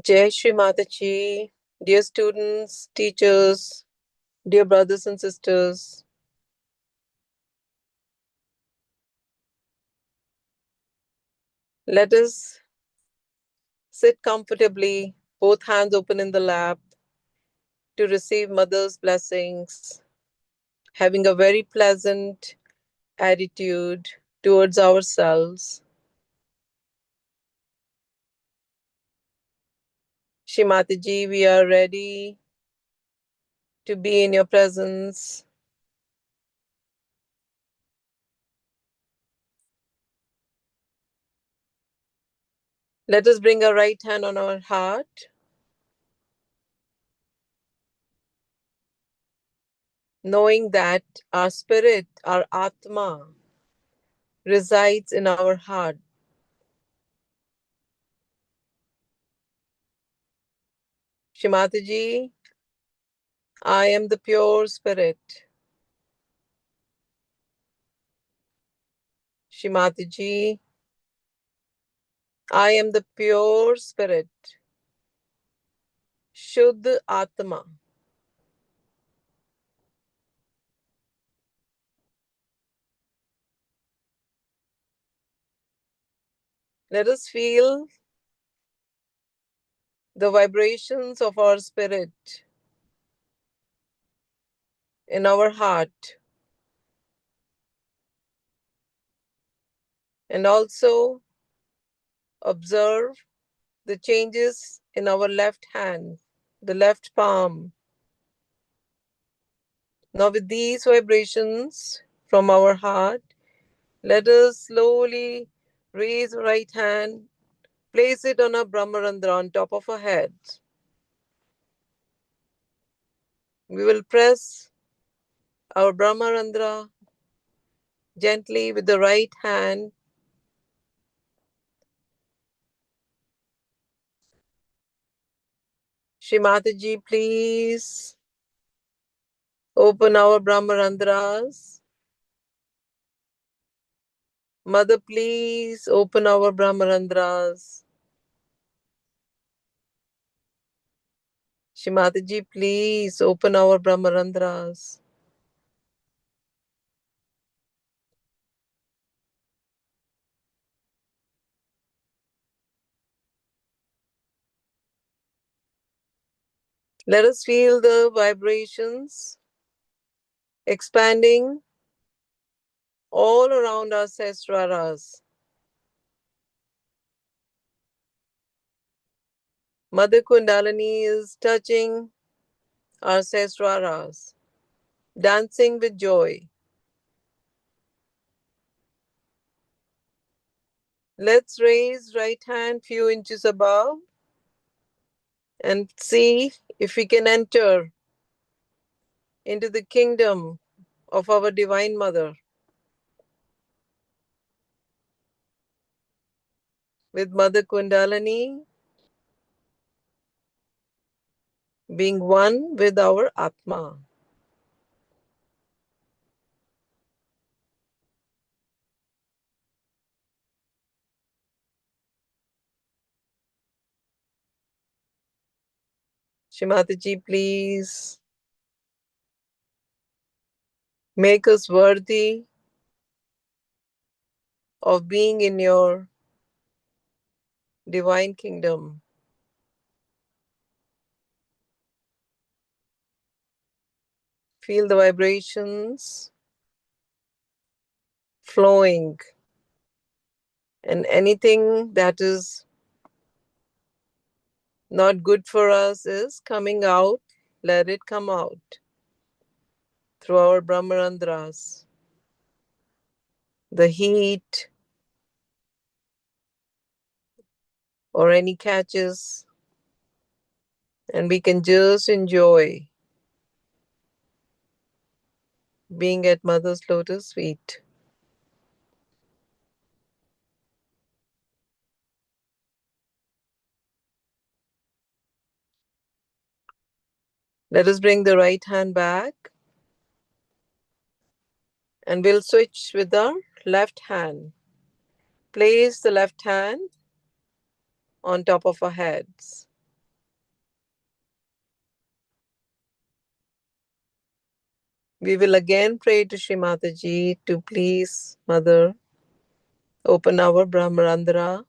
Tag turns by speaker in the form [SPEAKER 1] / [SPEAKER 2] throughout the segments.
[SPEAKER 1] Jai Shri Mataji, dear students, teachers, dear brothers and sisters. Let us sit comfortably, both hands open in the lap, to receive Mother's blessings, having a very pleasant attitude towards ourselves. Shri Mataji, we are ready to be in your presence. Let us bring our right hand on our heart, knowing that our spirit, our Atma, resides in our heart. Shri Mataji, I am the pure spirit. Shri Mataji, I am the pure spirit. Shuddh Atma. Let us feel the vibrations of our spirit in our heart, and also observe the changes in our left hand, the left palm. Now, with these vibrations from our heart, let us slowly raise our right hand, place it on our Brahmarandra on top of our head. We will press our Brahmarandra gently with the right hand. Shri Mataji, please open our Brahmarandras. Mother, please open our Brahmarandras. Shri Mataji, please open our Brahmarandras. Let us feel the vibrations expanding all around our sesraras. Mother Kundalini is touching our sesraras, dancing with joy. Let's raise right hand few inches above and see if we can enter into the kingdom of our Divine Mother with Mother Kundalini being one with our Atma. Shimataji, please make us worthy of being in your divine kingdom. Feel the vibrations flowing, and anything that is not good for us is coming out. Let it come out through our Brahmarandhras. The heat or any catches, and we can just enjoy being at Mother's lotus feet. Let us bring the right hand back, and we'll switch with our left hand. Place the left hand on top of our heads. We will again pray to Shri Mataji to please, Mother, open our Brahmarandhra.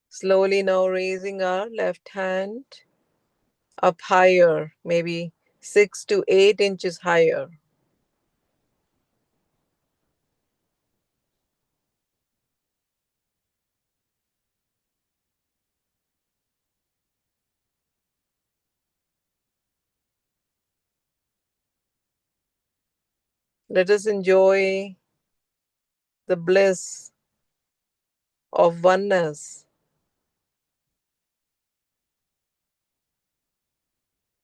[SPEAKER 1] Slowly now raising our left hand up higher, maybe 6 to 8 inches higher. Let us enjoy the bliss of oneness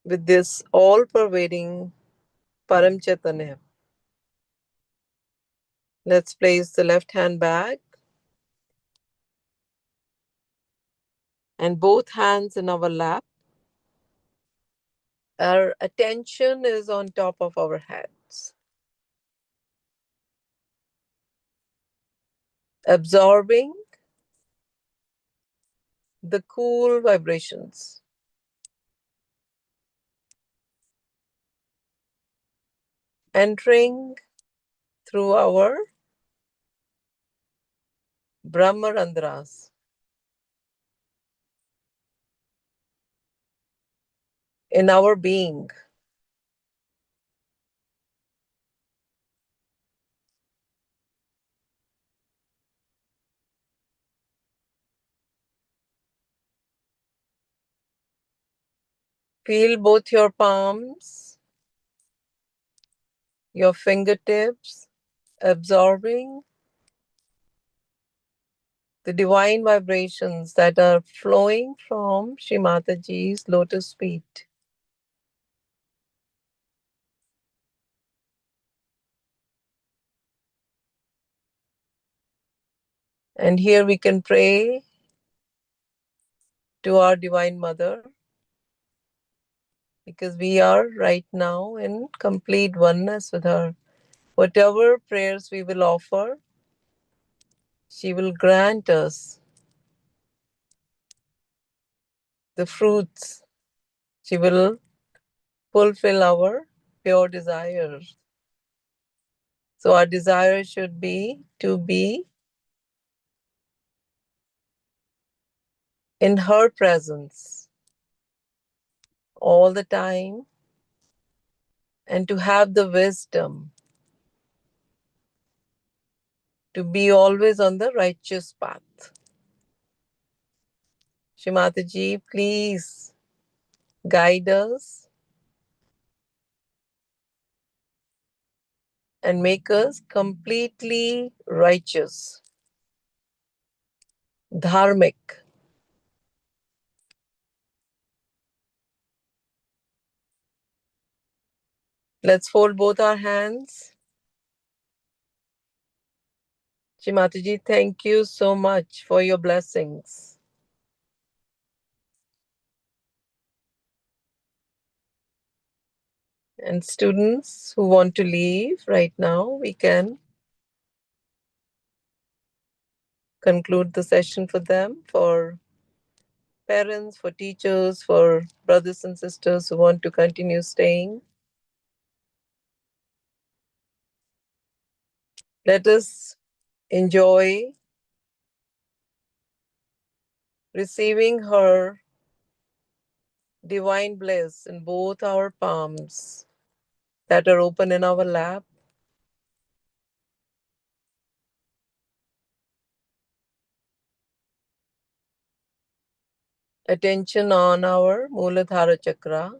[SPEAKER 1] with this all pervading Param Chaitanya. Let's place the left hand back and both hands in our lap. Our attention is on top of our heads, absorbing the cool vibrations, entering through our Brahmarandhras in our being. Feel both your palms, your fingertips, absorbing the divine vibrations that are flowing from Shri Mataji's lotus feet. And here we can pray to our Divine Mother because we are right now in complete oneness with her. Whatever prayers we will offer, she will grant us the fruits. She will fulfill our pure desires. So, our desire should be to be in her presence all the time and to have the wisdom to be always on the righteous path. Shri Mataji, please guide us and make us completely righteous, dharmic. Let's fold both our hands. Shri Mataji, thank you so much for your blessings. And students who want to leave right now, we can conclude the session for them, for parents, for teachers, for brothers and sisters who want to continue staying. Let us enjoy receiving her divine bliss in both our palms that are open in our lap. Attention on our Muladhara Chakra,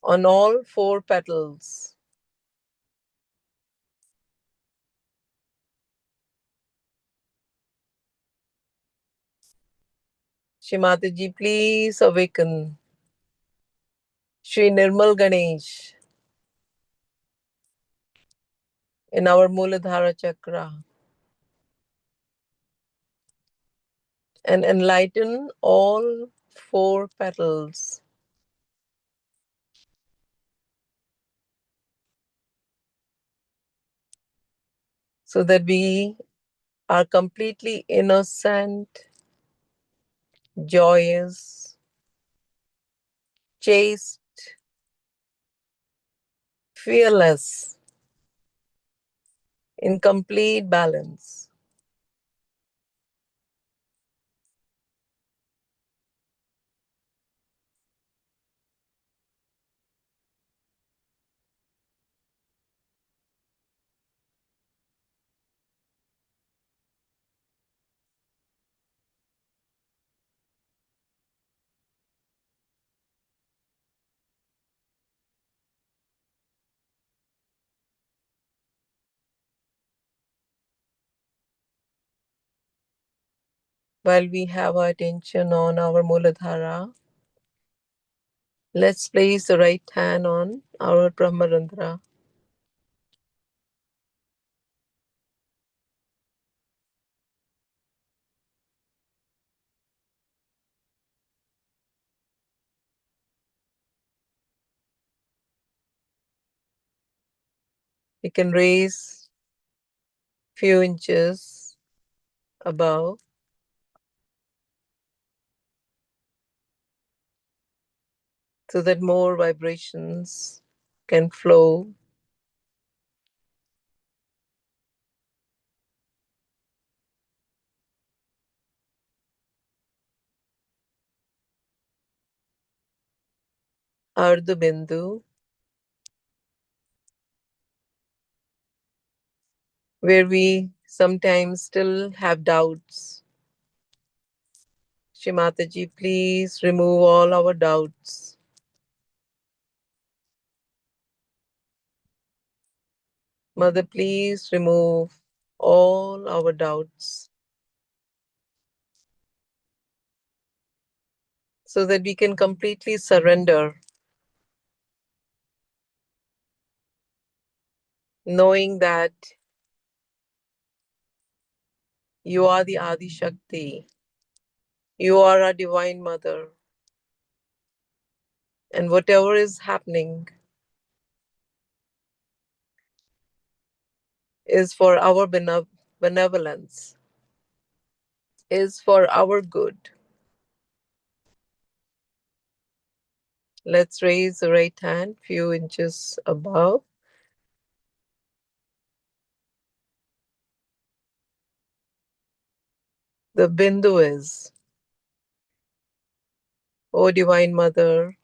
[SPEAKER 1] on all four petals. Shrimati please awaken. Shri Nirmal Ganesh in our Muladhara Chakra and enlighten all four petals so that we are completely innocent, joyous, chaste, fearless, in complete balance. While we have our attention on our Muladhara, let's place the right hand on our Brahmarandra. We can raise few inches above so that more vibrations can flow. Ardha Bindu, where we sometimes still have doubts. Shrimataji, please remove all our doubts. Mother, please remove all our doubts so that we can completely surrender, knowing that you are the Adi Shakti, you are our Divine Mother, and whatever is happening is for our benevolence, is for our good. Let's raise the right hand few inches above. The Bindu is, O Divine Mother,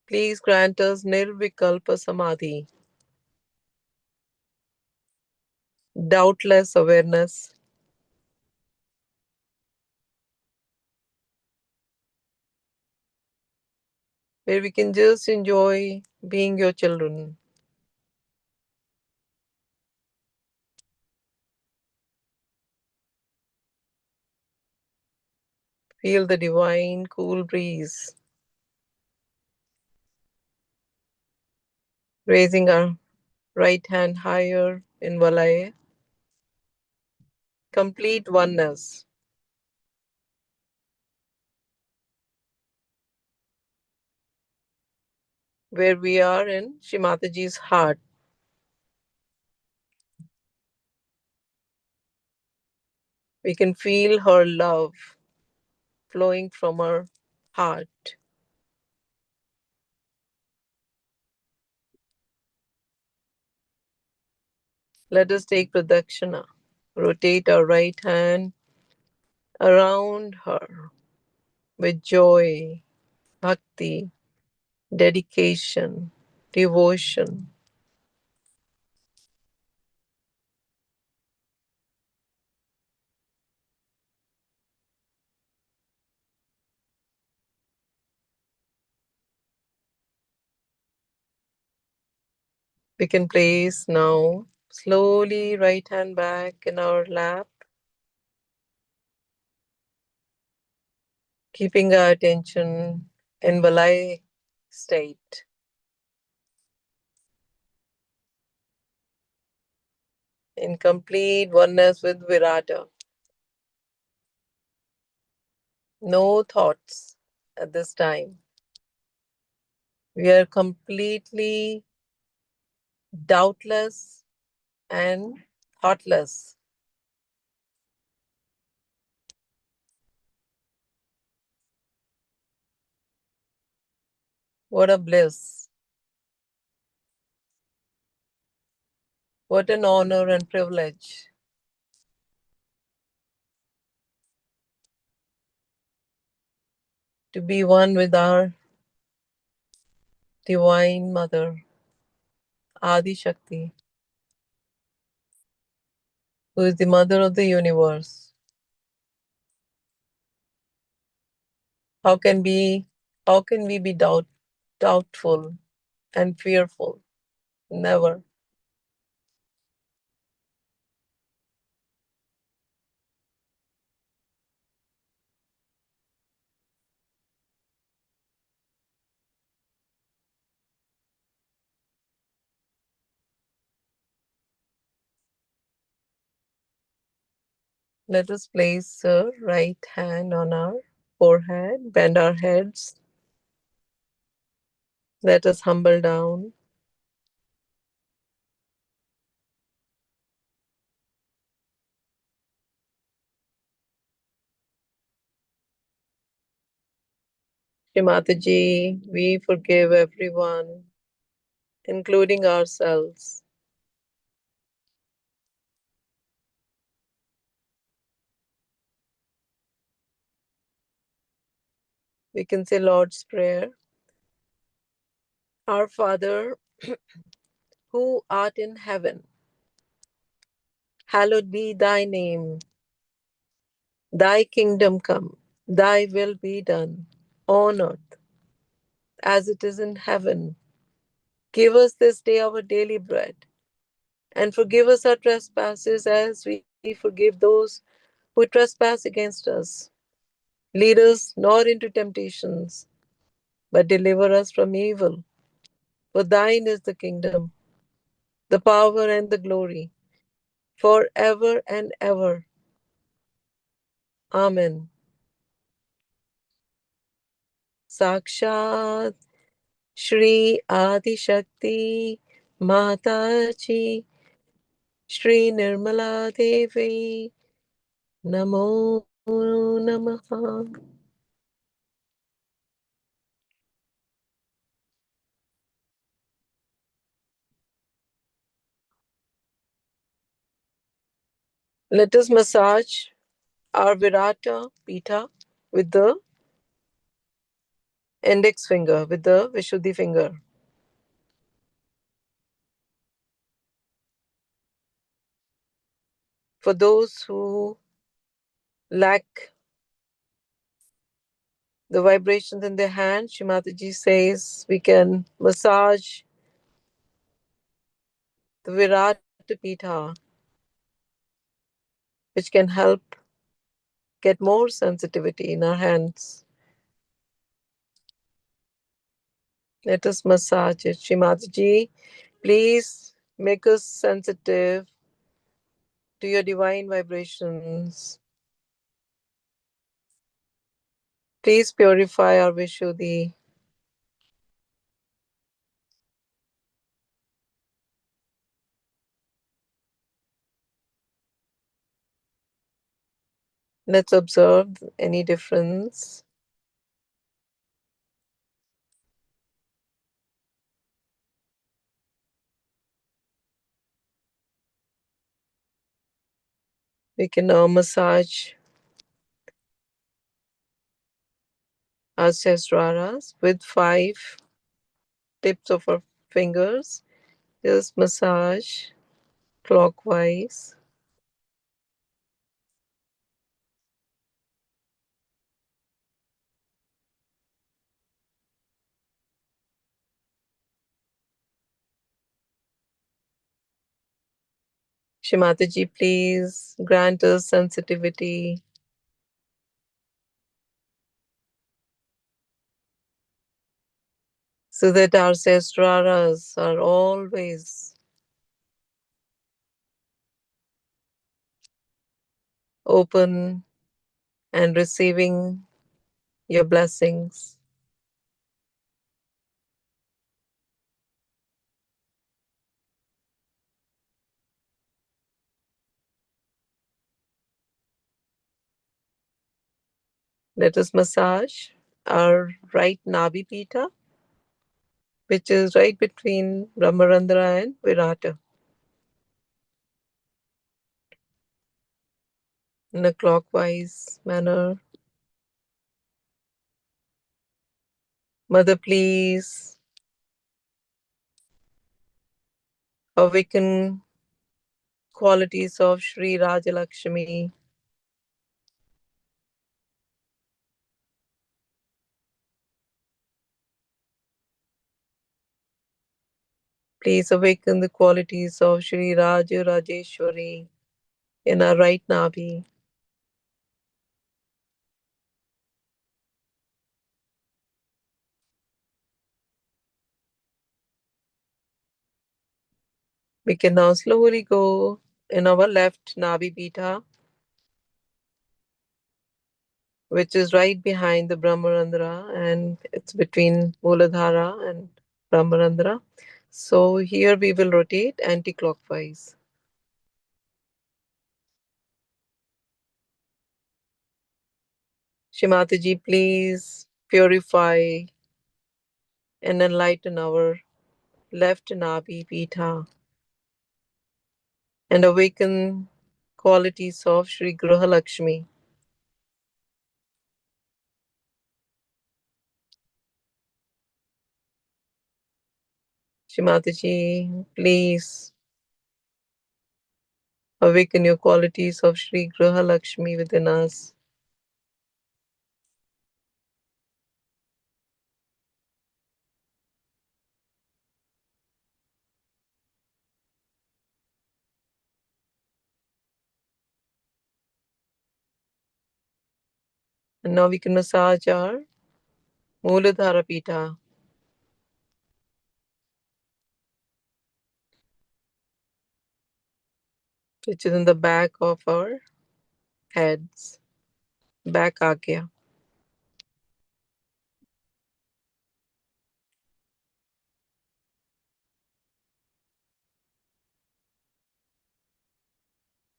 [SPEAKER 1] please grant us Nirvikalpa Samadhi, doubtless awareness, where we can just enjoy being your children. Feel the divine cool breeze, raising our right hand higher in Valaya. Complete oneness. where we are in Shrimataji's heart. We can feel her love flowing from her heart. Let us take Pradakshina. Rotate our right hand around her with joy, bhakti, dedication, devotion. We can place now slowly right hand back in our lap, keeping our attention in Valai state, in complete oneness with Virata. No thoughts at this time. We are completely doubtless and thoughtless. What a bliss. What an honor and privilege to be one with our Divine Mother, Adi Shakti, who is the Mother of the universe. How can we how can we be doubtful and fearful? Never. Let us place our right hand on our forehead, bend our heads. Let us humble down. Shrimataji, we forgive everyone, including ourselves. We can say Lord's Prayer. Our Father, who art in heaven, hallowed be thy name. Thy kingdom come, thy will be done, on earth as it is in heaven. Give us this day our daily bread, and forgive us our trespasses as we forgive those who trespass against us. Lead us not into temptations, but deliver us from evil. For thine is the kingdom, the power, and the glory, forever and ever. Amen. Sakshat Shri Adi Shakti Mataji Shri Nirmala Devi Namo Namaha. Let us massage our Virata Pita with the index finger, with the Vishuddhi finger. For those who lack the vibrations in their hand, Shrimataji says we can massage the Virata Pita, which can help get more sensitivity in our hands. Let us massage it. Shrimataji, please make us sensitive to your divine vibrations. Please purify our Vishuddhi. Let's observe any difference. We can now massage our sesraras with 5 tips of our fingers. Just massage clockwise. Shimataji, please grant us sensitivity so that our sesraras are always open and receiving your blessings. Let us massage our right Nabi Pita, which is right between Brahmarandra and Virata, in a clockwise manner. Mother, please awaken qualities of Sri Rajalakshmi. Please awaken the qualities of Sri Raja Rajeshwari in our right Nabi. We can now slowly go in our left Nabi Pita, which is right behind the Brahmarandra, and it's between Muladhara and Brahmarandra. So here we will rotate anti-clockwise. Shimataji, please purify and enlighten our left Nabi Pita and awaken qualities of Sri Grahalakshmi. Shimataji, please awaken your qualities of Sri Grahalakshmi within us. And now we can massage our Muladhara Pita, which is in the back of our heads, back agya.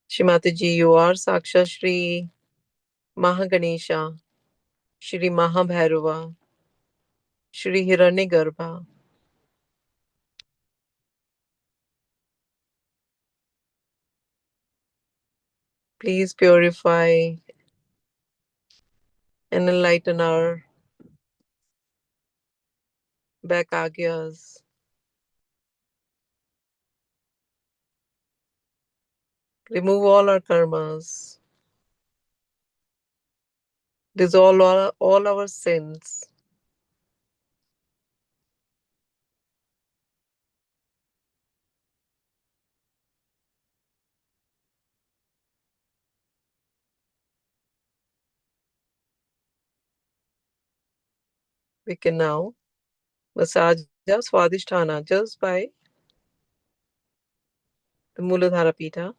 [SPEAKER 1] Shimataji, you are Saksha Shri Mahaganesha, Shri Mahabhairava, Shri Hiranyagarbha. Please purify and enlighten our back agyas. Remove all our karmas. Dissolve all our sins. We can now massage our Swadhisthana just by the Muladhara Pita,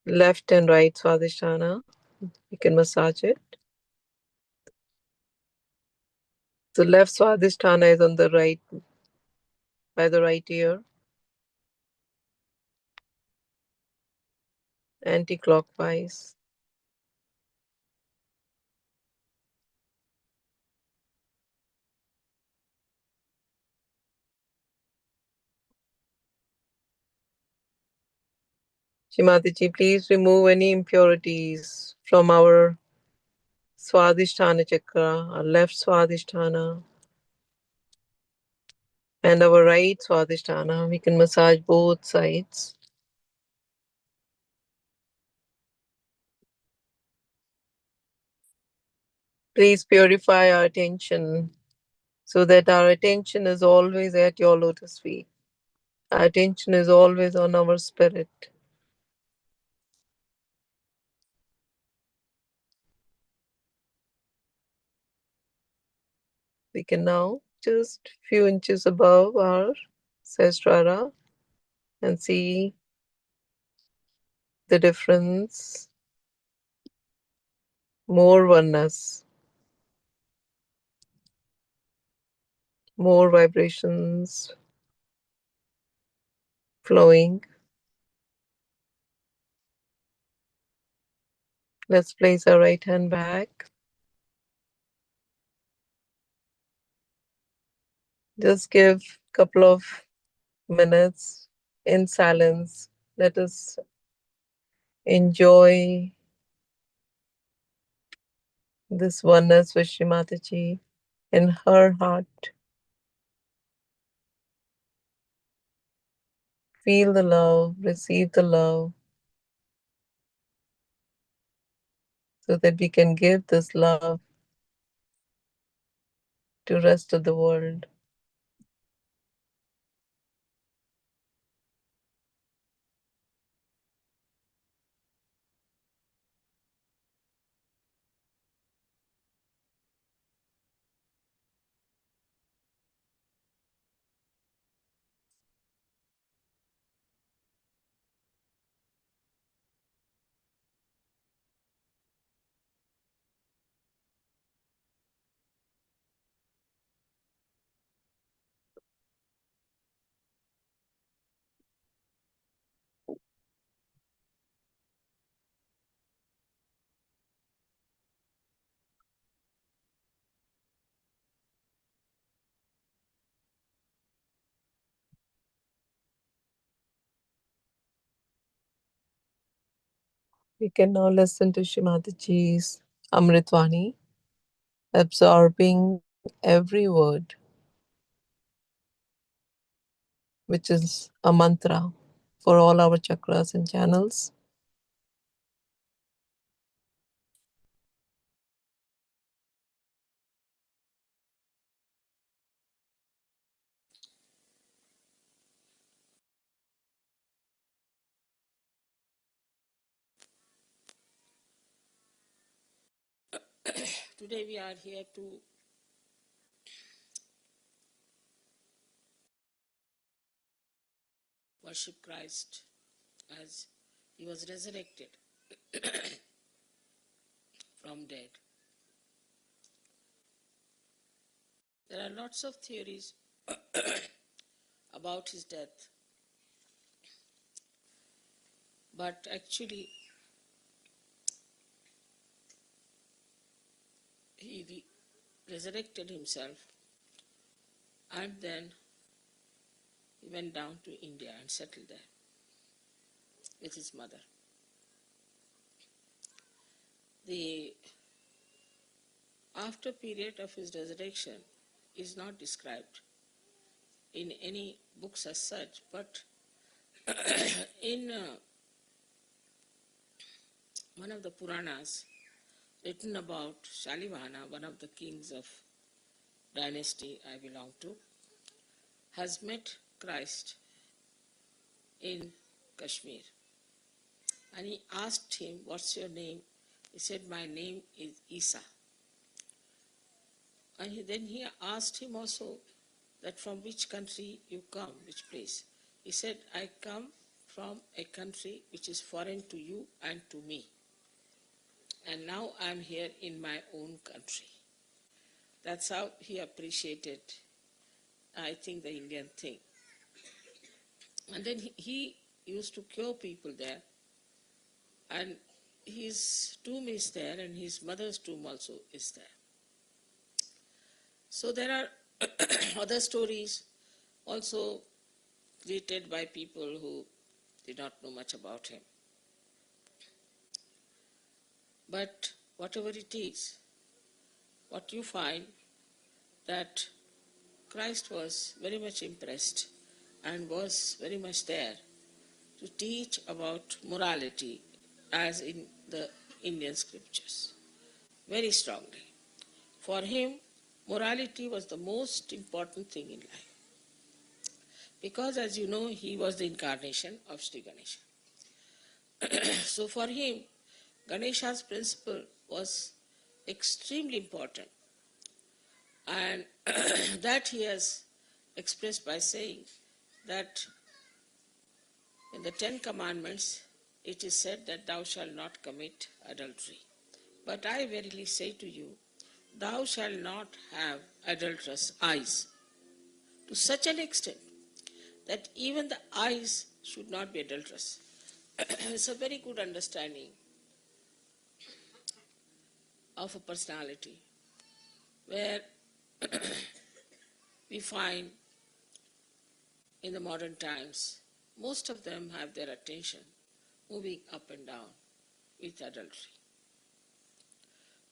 [SPEAKER 1] left and right Swadhisthana. We can massage it. The left Swadhisthana is on the right, by the right ear. anti-clockwise. Shimataji, please remove any impurities from our Swadhisthana chakra, our left Swadhisthana, and our right Swadhisthana. We can massage both sides. Please purify our attention so that our attention is always at your lotus feet. Our attention is always on our spirit. We can now just few inches above our sahasrara and see the difference. More oneness, more vibrations flowing. Let's place our right hand back. Just give a couple of minutes in silence. Let us enjoy this oneness with Shri Mataji in her heart. Feel the love, receive the love, so that we can give this love to rest of the world. We can now listen to Shri Mataji's Amritvani, absorbing every word, which is a mantra for all our chakras and channels.
[SPEAKER 2] Today we are here to worship Christ as he was resurrected from dead. There are lots of theories about his death, but actually he resurrected himself and then he went down to India and settled there with his mother. The after period of his resurrection is not described in any books as such, but in one of the Puranas written about Shalivana, one of the kings of dynasty I belong to, has met Christ in Kashmir. And he asked him, "What's your name?" He said, "My name is Isa." And then he asked him also that from which country you come, which place. He said, "I come from a country which is foreign to you and to me. And now I'm here in my own country." That's how he appreciated, I think, the Indian thing. And then he used to cure people there and his tomb is there, and his mother's tomb also is there. So there are other stories also created by people who did not know much about him. But whatever it is, what you find that Christ was very much impressed and was very much there to teach about morality as in the Indian scriptures, very strongly. For him, morality was the most important thing in life. Because as you know, he was the incarnation of Sri Ganesha. So for him, Ganesha's principle was extremely important, and that he has expressed by saying that in the 10 Commandments it is said that thou shalt not commit adultery. But I verily say to you, thou shalt not have adulterous eyes, to such an extent that even the eyes should not be adulterous. It's a very good understanding of a personality where we find in the modern times most of them have their attention moving up and down with adultery.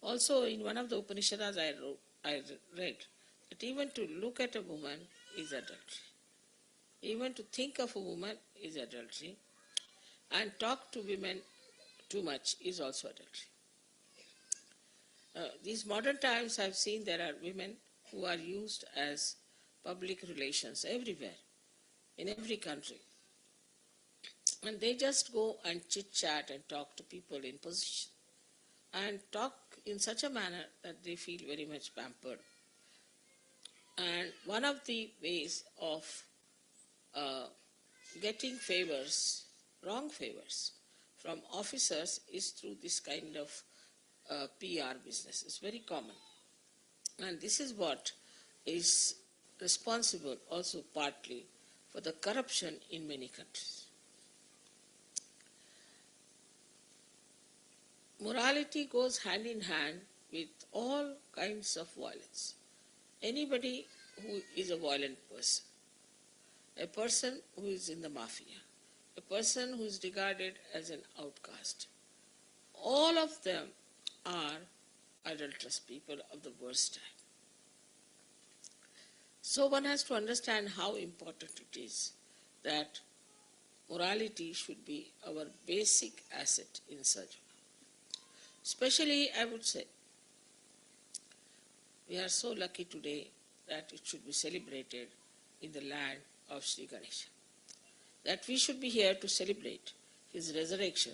[SPEAKER 2] Also, in one of the Upanishads I read that even to look at a woman is adultery. Even to think of a woman is adultery. And talk to women too much is also adultery. These modern times I've seen there are women who are used as public relations everywhere, in every country. And they just go and chit-chat and talk to people in position and talk in such a manner that they feel very much pampered. And one of the ways of getting favors, wrong favors, from officers is through this kind of PR business. It's very common. And this is what is responsible also partly for the corruption in many countries. Morality goes hand in hand with all kinds of violence. Anybody who is a violent person, a person who is in the mafia, a person who is regarded as an outcast, all of them are adulterous people of the worst type. So one has to understand how important it is that morality should be our basic asset in Sajjana. Especially, I would say, we are so lucky today that it should be celebrated in the land of Sri Ganesha. That we should be here to celebrate his resurrection,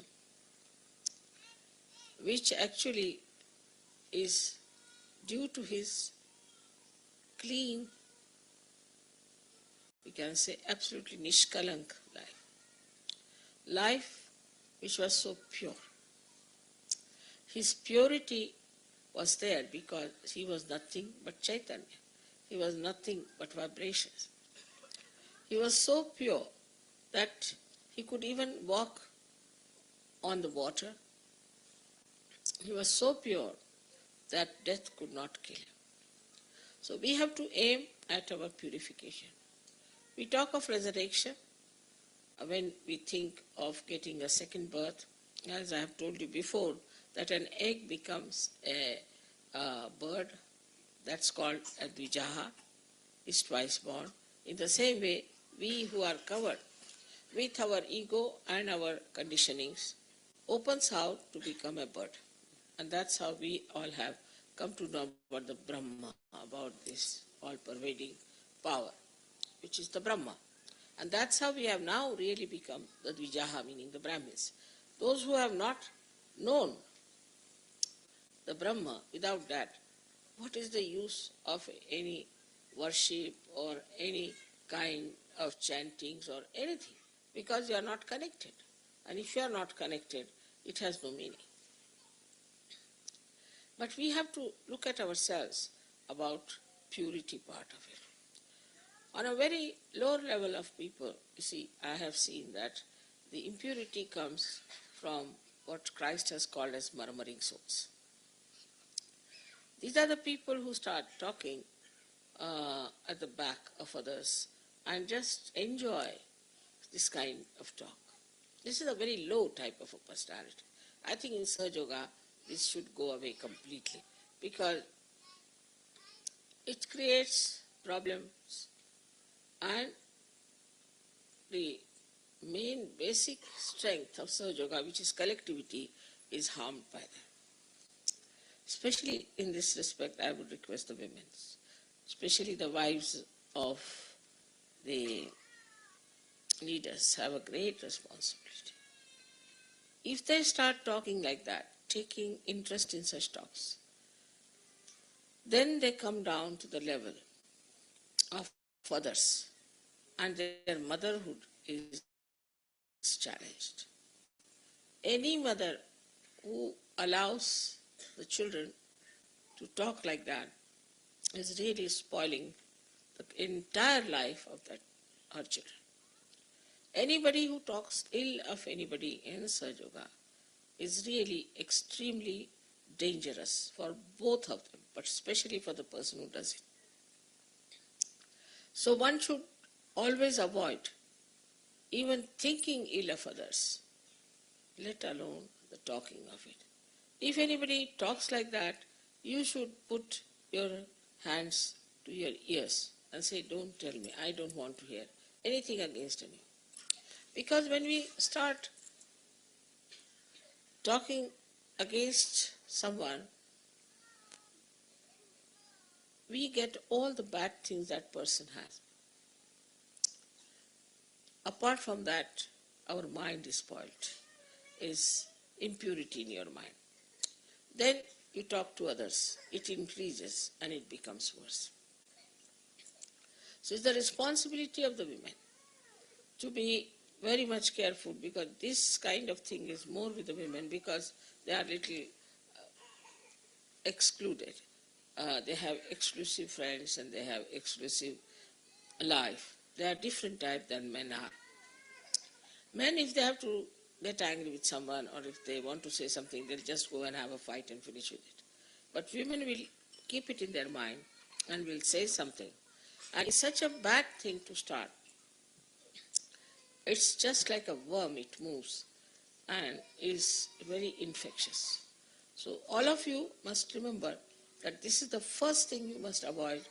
[SPEAKER 2] which actually is due to his clean, we can say absolutely nishkalank life. Life which was so pure. His purity was there because he was nothing but Chaitanya. He was nothing but vibrations. He was so pure that he could even walk on the water. He was so pure that death could not kill him. So we have to aim at our purification. We talk of resurrection when we think of getting a second birth. As I have told you before, that an egg becomes a bird, that's called a dvijaha, is twice born. In the same way, we who are covered with our ego and our conditionings opens out to become a bird. And that's how we all have come to know about the Brahma, about this all-pervading power, which is the Brahma. And that's how we have now really become the Dvijaha, meaning the Brahmins. Those who have not known the Brahma, without that, what is the use of any worship or any kind of chantings or anything? Because you are not connected. And if you are not connected, it has no meaning. But we have to look at ourselves about purity part of it. On a very low level of people, you see, I have seen that the impurity comes from what Christ has called as murmuring souls. These are the people who start talking at the back of others and just enjoy this kind of talk. This is a very low type of a personality. I think in Sahaja Yoga, this should go away completely because it creates problems and the main basic strength of Sahaja Yoga, which is collectivity, is harmed by that. Especially in this respect, I would request the women, especially the wives of the leaders, have a great responsibility. If they start talking like that, taking interest in such talks, then they come down to the level of others and their motherhood is challenged. Any mother who allows the children to talk like that is really spoiling the entire life of her children. Anybody who talks ill of anybody in Sahaja Yoga is really extremely dangerous for both of them, but especially for the person who does it. So one should always avoid even thinking ill of others, let alone the talking of it. If anybody talks like that, you should put your hands to your ears and say, don't tell me, I don't want to hear anything against anyone. Because when we start talking against someone, we get all the bad things that person has. Apart from that, our mind is spoiled, is impurity in your mind. Then you talk to others, it increases and it becomes worse. So it's the responsibility of the women to be very much careful, because this kind of thing is more with the women because they are little excluded. They have exclusive friends and they have exclusive life. They are different type than men are. Men, if they have to get angry with someone or if they want to say something, they'll just go and have a fight and finish with it. But women will keep it in their mind and will say something. And it's such a bad thing to start. It's just like a worm, it moves and is very infectious. So all of you must remember that this is the first thing you must avoid,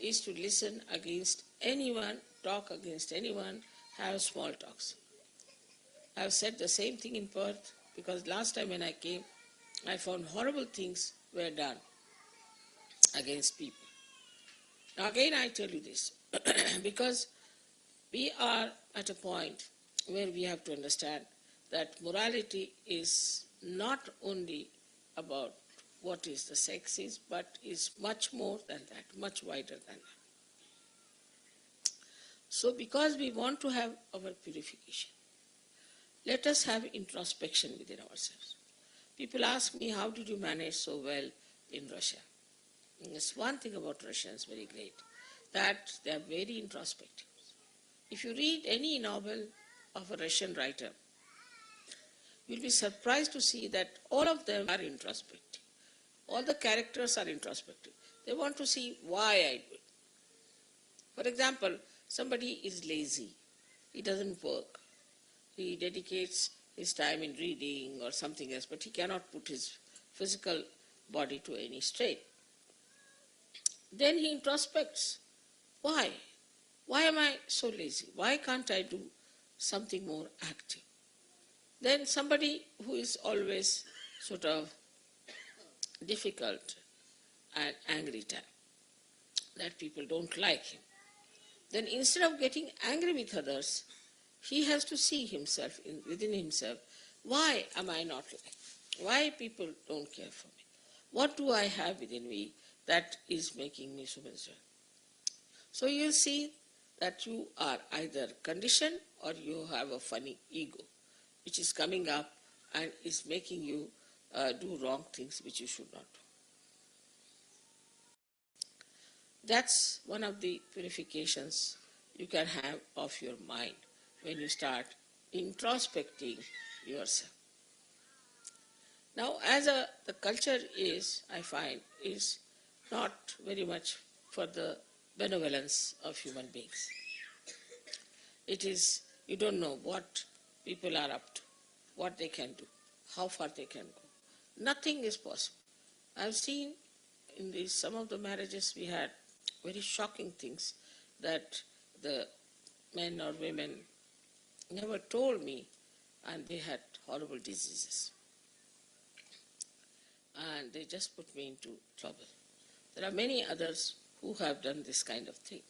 [SPEAKER 2] is to listen against anyone, talk against anyone, have small talks. I have said the same thing in Perth because last time when I came, I found horrible things were done against people. Now again I tell you this, because we are at a point where we have to understand that morality is not only about what is the sex is, but is much more than that, much wider than that. So because we want to have our purification, let us have introspection within ourselves. People ask me, how did you manage so well in Russia? And there's one thing about Russians very great, that they are very introspective. If you read any novel of a Russian writer, you'll be surprised to see that all of them are introspective. All the characters are introspective. They want to see why I do it. For example, somebody is lazy. He doesn't work. He dedicates his time in reading or something else, but he cannot put his physical body to any strain. Then he introspects. Why? Why am I so lazy? Why can't I do something more active? Then somebody who is always sort of difficult and angry type, that people don't like him. Then instead of getting angry with others, he has to see himself, within himself, why am I not liked? Why people don't care for me? What do I have within me that is making me so miserable? So you see that you are either conditioned or you have a funny ego, which is coming up and is making you do wrong things which you should not do. That's one of the purifications you can have of your mind when you start introspecting yourself. Now, the culture is, I find, is not very much for the benevolence of human beings. It is, you don't know what people are up to, what they can do, how far they can go. Nothing is possible. I've seen in some of the marriages we had very shocking things that the men or women never told me, and they had horrible diseases. And they just put me into trouble. There are many others who have done this kind of thing.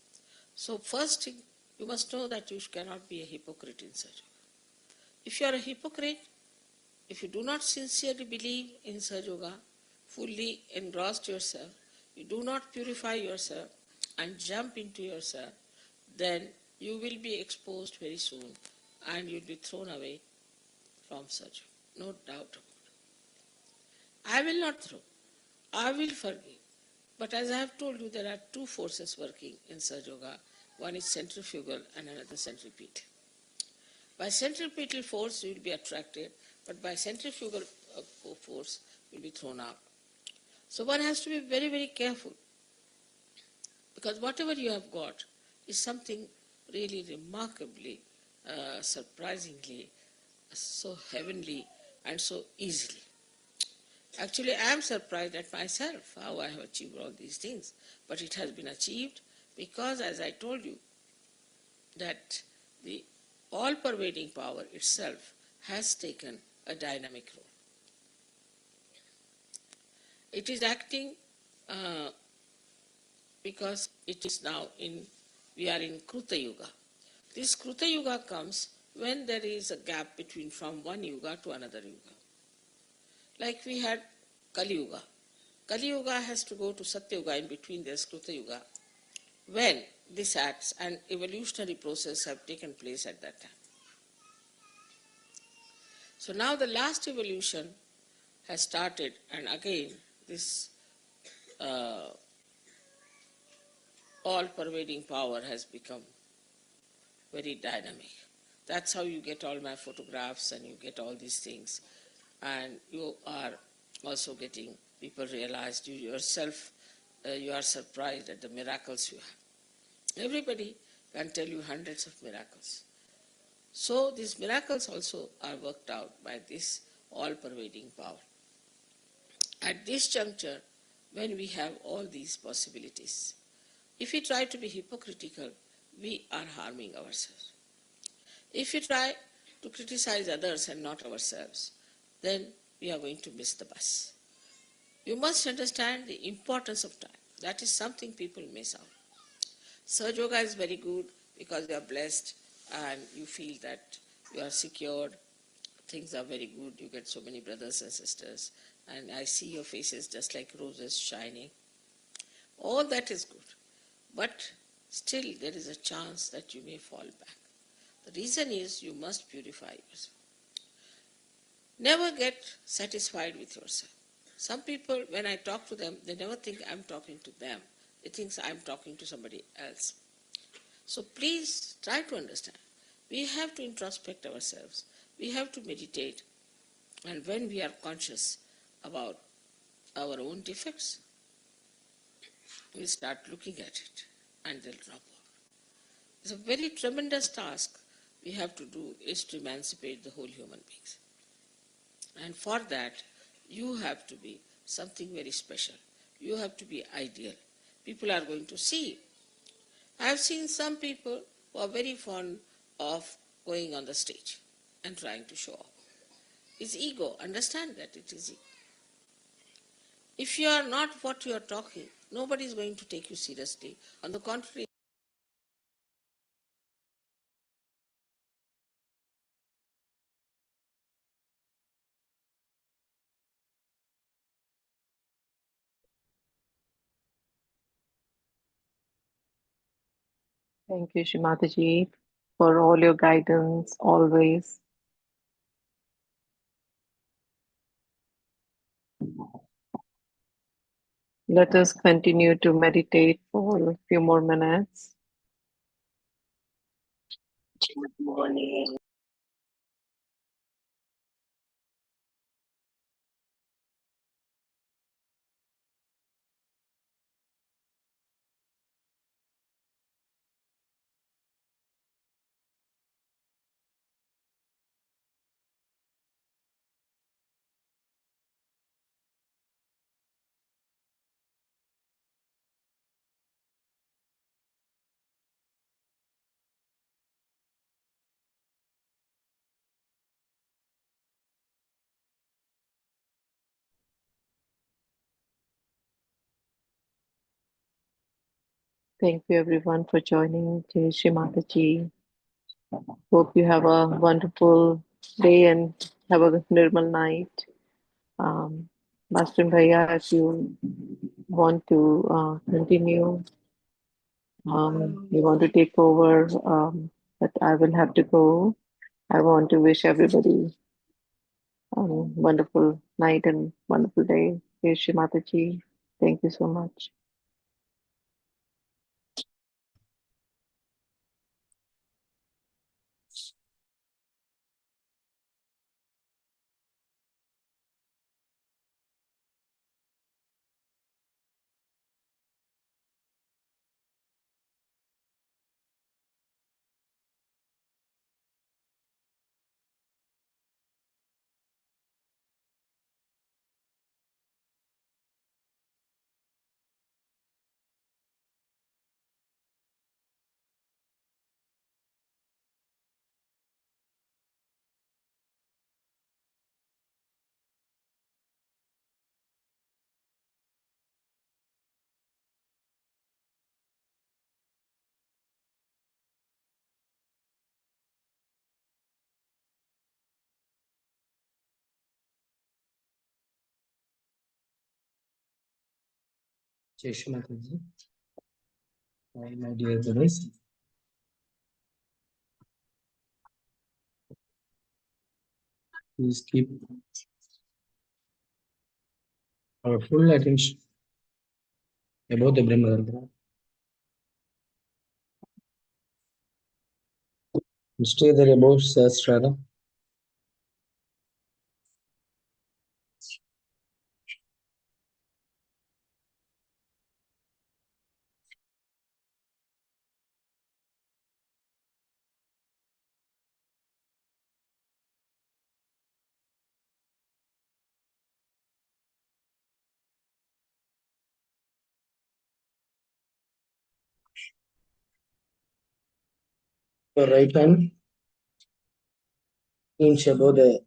[SPEAKER 2] So first thing, you must know that you cannot be a hypocrite in such. If you are a hypocrite, if you do not sincerely believe in Sahaja Yoga, fully engrossed yourself, you do not purify yourself and jump into yourself, then you will be exposed very soon and you'll be thrown away from Sahaja. No doubt about it. I will not throw. I will forgive. But as I have told you, there are two forces working in Sahaja Yoga. One is centrifugal and another centripetal. By centripetal force, you will be attracted, but by centrifugal force, you will be thrown out. So one has to be very, very careful, because whatever you have got is something really remarkably, surprisingly, so heavenly and so easily. Actually, I am surprised at myself how I have achieved all these things, but it has been achieved because, as I told you, that the all-pervading power itself has taken a dynamic role. It is acting because it is now we are in Kruta Yuga. This Kruta Yuga comes when there is a gap between from one Yuga to another Yuga. Like we had Kali Yuga. Kali Yuga has to go to Satya Yuga, in between there's Kruta Yuga, when this acts and evolutionary process have taken place at that time. So now the last evolution has started, and again this all-pervading power has become very dynamic. That's how you get all my photographs and you get all these things. And you are also getting, people realized, you yourself, you are surprised at the miracles you have. Everybody can tell you hundreds of miracles. So these miracles also are worked out by this all-pervading power. At this juncture, when we have all these possibilities, if we try to be hypocritical, we are harming ourselves. If we try to criticize others and not ourselves, then we are going to miss the bus. You must understand the importance of time. That is something people miss out. Sahaja Yoga is very good because you are blessed and you feel that you are secured. Things are very good. You get so many brothers and sisters, and I see your faces just like roses shining. All that is good. But still there is a chance that you may fall back. The reason is you must purify yourself. Never get satisfied with yourself. Some people, when I talk to them, they never think I'm talking to them. They think I'm talking to somebody else. So please try to understand. We have to introspect ourselves. We have to meditate. And when we are conscious about our own defects, we start looking at it and they'll drop off. It's a very tremendous task we have to do, is to emancipate the whole human beings. And for that, you have to be something very special. You have to be ideal. People are going to see. I have seen some people who are very fond of going on the stage and trying to show off. It's ego. Understand that it is ego. If you are not what you are talking, nobody is going to take you seriously. On the contrary,
[SPEAKER 1] Thank you, Shimataji, for all your guidance always. Let us continue to meditate for a few more minutes. Good morning. Thank you everyone for joining. Jai Shri Mataji. Hope you have a wonderful day and have a nirmal night. Master Bhaiya, if you want to continue, you want to take over, but I will have to go. I want to wish everybody a wonderful night and wonderful day. Jai Shri Mataji. Thank you so much.
[SPEAKER 3] Jai Shri Mataji. Hi, my dear brothers. Please keep our full attention about the Brahmarantra. Stay there above Sahasrara. Your right hand inch above the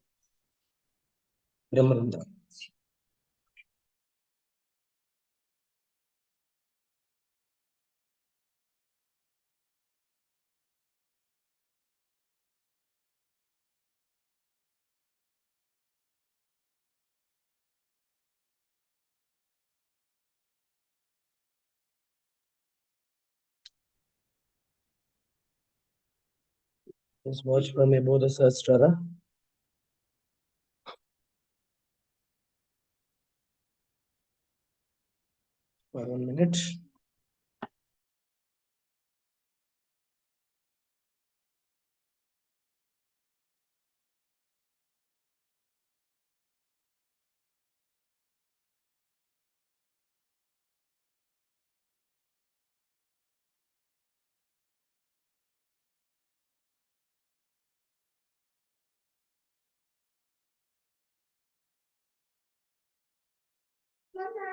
[SPEAKER 3] Brahmarantra. Just watch from above the Sahasrara for 1 minute.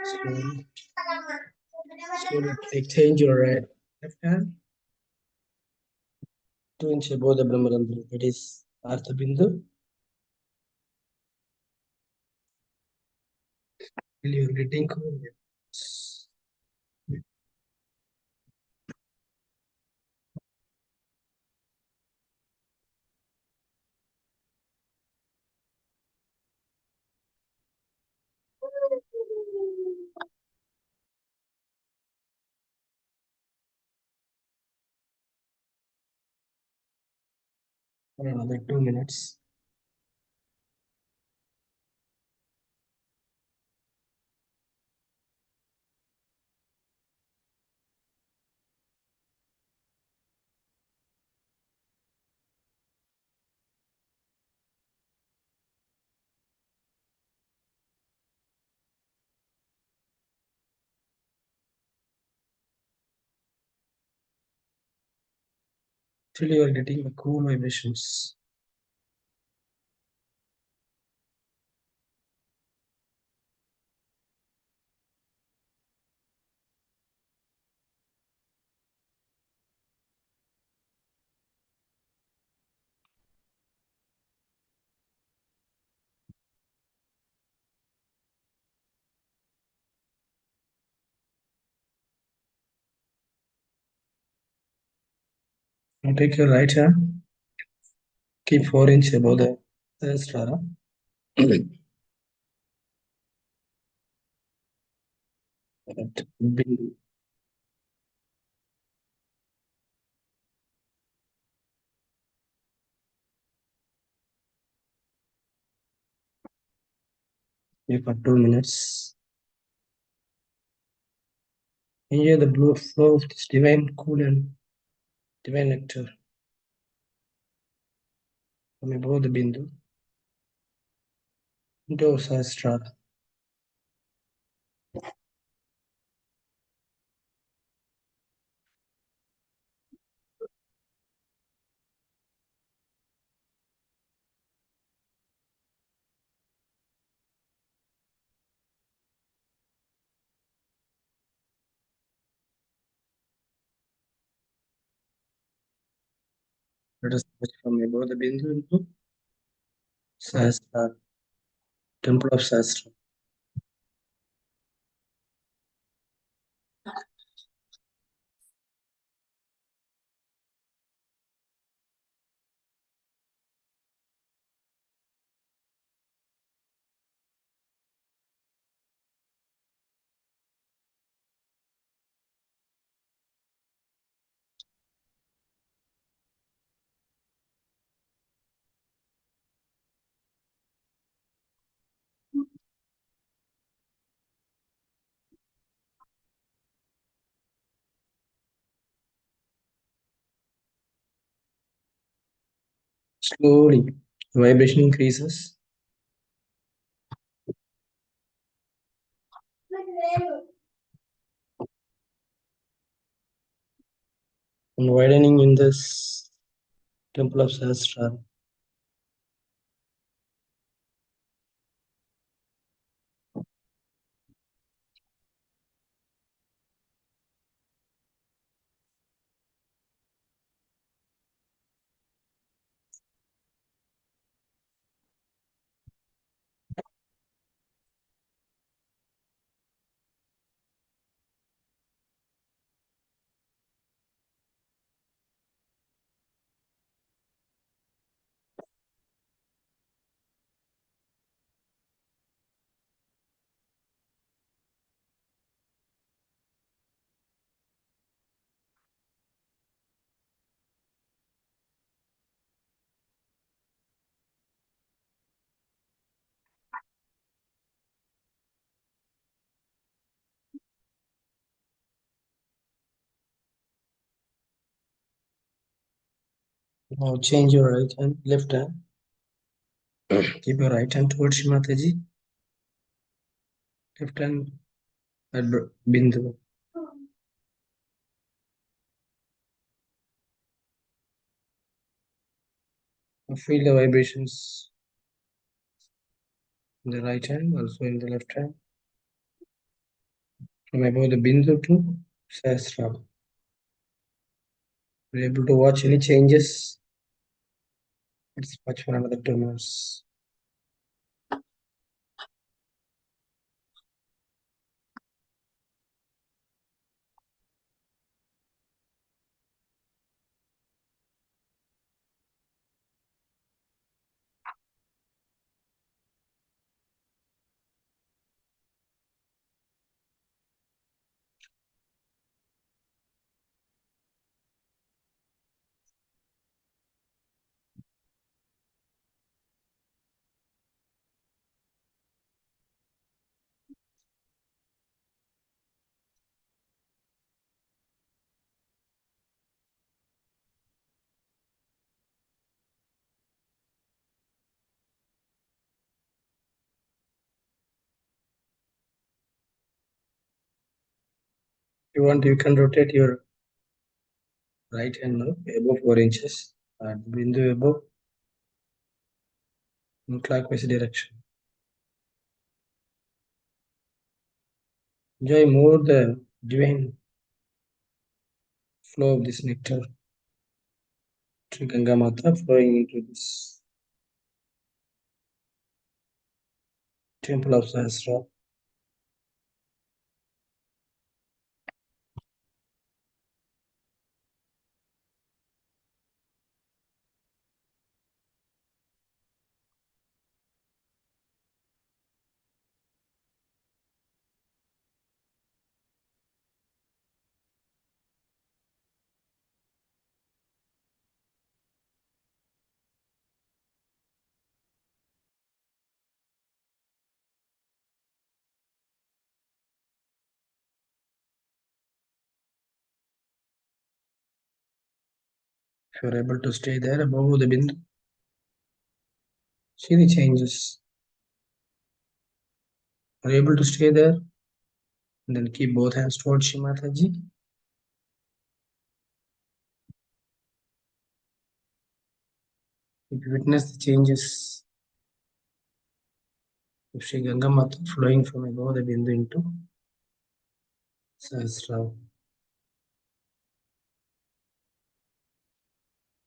[SPEAKER 3] Slowly, slowly change your left hand 2 inch above the Brahmarantra. That is Artha Bindu. Till you are getting cool. For another 2 minutes. Till you are getting the cool vibrations. Now take your right hand, keep 4 inches above the Sahasrara. At Bindu. For 2 minutes. Enjoy the blue flow of this divine cool and divine nectar from above the Bindu into Sahasrara. Let us touch from above the Bindu into Sahasrara, temple of Sahasrara. Slowly, the vibration increases. And widening in this temple of Sahasrara. Now change your right hand, left hand. Keep your right hand towards Mataji. Left hand at Bindu. Feel the vibrations in the right hand, also in the left hand. From above the Bindu to Sahasrara. You're able to watch any changes. Let's watch for another 2 minutes. If you want, you can rotate your right hand now above 4 inches and Bindu above in clockwise direction. Enjoy more the divine flow of this nectar to Ganga Mata flowing into this temple of Sahasrara. If you're able to stay there above the bindu, see the changes. Are you able to stay there? And then keep both hands towards Shri Mataji. If you witness the changes of Shri Ganga Mata flowing from above the bindu into Sahasrara.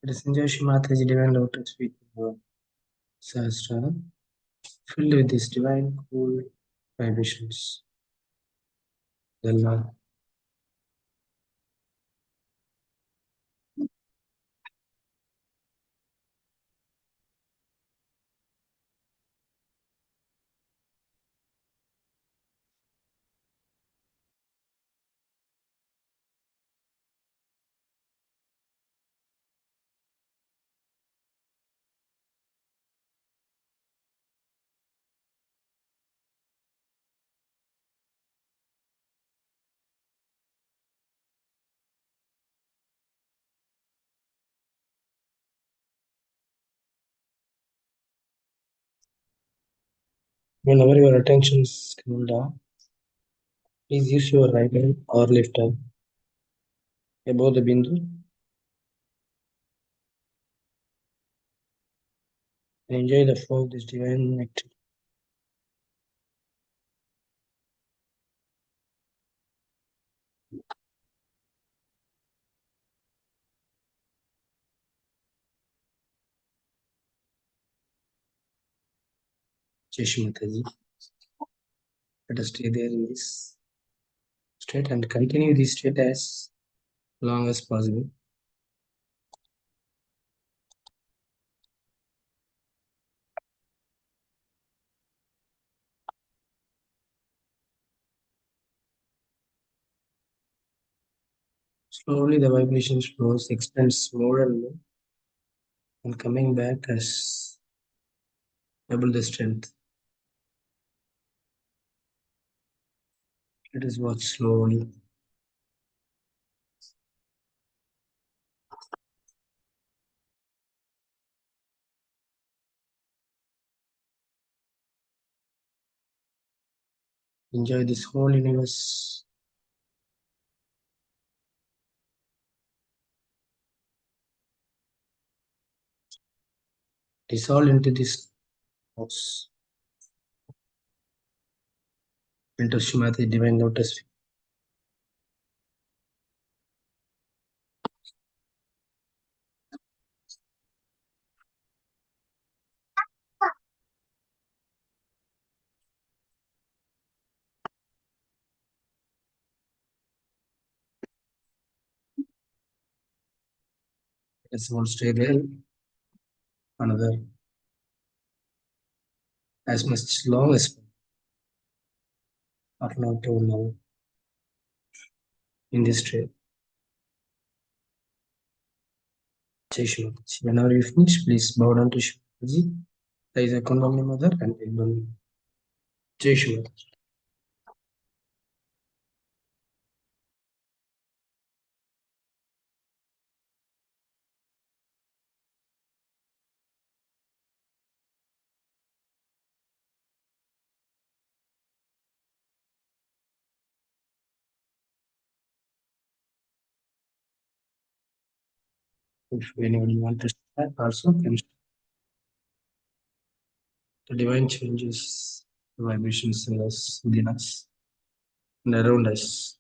[SPEAKER 3] Let us enjoy Shri Mataji divine lotus feet above Sahasrara, filled with this divine cool vibrations. The love. Whenever your attention is cooled down, please use your right hand or left hand above the bindu. Enjoy the flow of this divine nectar. Jai Shri Mataji. Let us stay there in this state and continue this state as long as possible. Slowly the vibration flows, expands more and more, and coming back as double the strength. Let us watch slowly. Enjoy this whole universe. Dissolve into this house, into Shrimati divine lotus. Let's all stay there. Another as much long as or not to now in this state. Jai Shri Mataji. Whenever you finish, please bow down to Shri Mataji. Raise a Kundalini Mother and Ekbal. Jai Shri Mataji. If anybody want to start, also can start. The divine changes the vibrations in us, within us, and around us.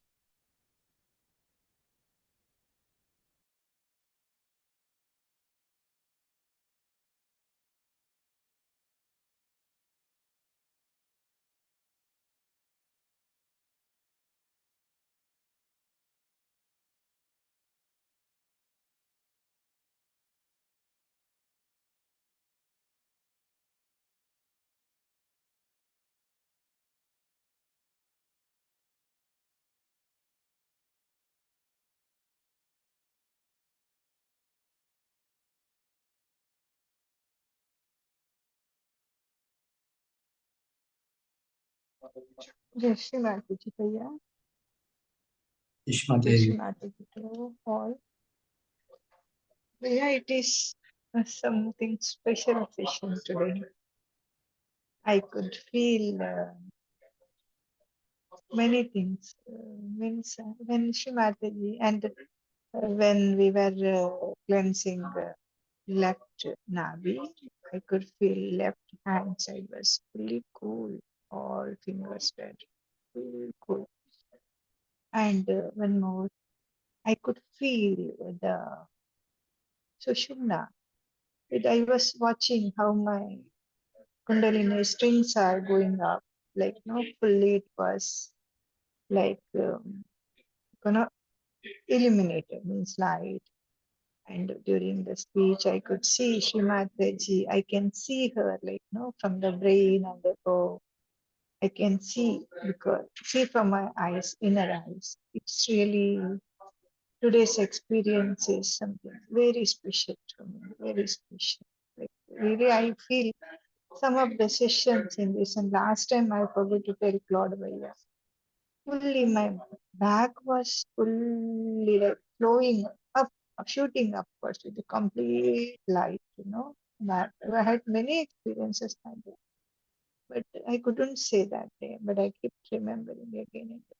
[SPEAKER 4] जय श्री माता जी भैया
[SPEAKER 3] Ishma
[SPEAKER 4] जय Shri
[SPEAKER 3] Devi.
[SPEAKER 4] माता जी to all Yeah, it is something special session today. I could feel many things. Means when Shrimataji and when we were cleansing left navi, I could feel left hand side was fully cool. All fingers were full cool. And one more, I could feel the Sushumna. I was watching how my Kundalini strings are going up, like no fully it was like gonna illuminated, means light. And during the speech, I could see Shrimataji. I can see her like no from the brain and the core. I can see from my eyes, inner eyes. It's really today's experience is something very special to me, very special. Like really, I feel some of the sessions in this, and last time I forgot to tell Claude Vaya, fully my back was fully like flowing up, shooting upwards with a complete light, That I had many experiences like that, but I couldn't say that day, but I keep remembering again and again.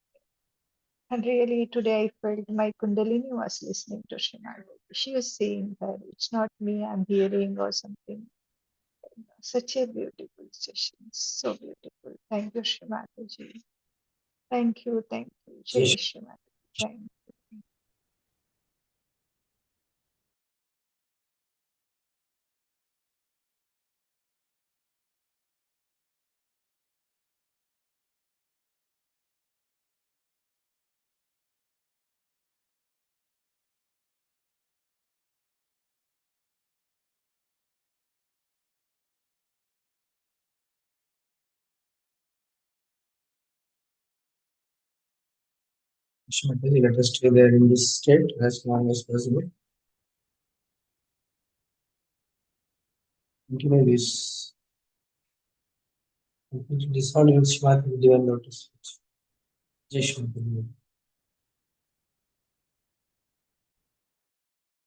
[SPEAKER 4] And really, today I felt my Kundalini was listening to Srimati. She was saying that it's not me I'm hearing or something. Such a beautiful session. So beautiful. Thank you, Srimati. Thank you. Thank you. Jai
[SPEAKER 3] Just
[SPEAKER 4] Srimati. Thank you.
[SPEAKER 3] Shmataji, let us stay there in this state as long as possible. Continue this. Continue this all with Shmataji Divine Lotus. Jai Shmataji.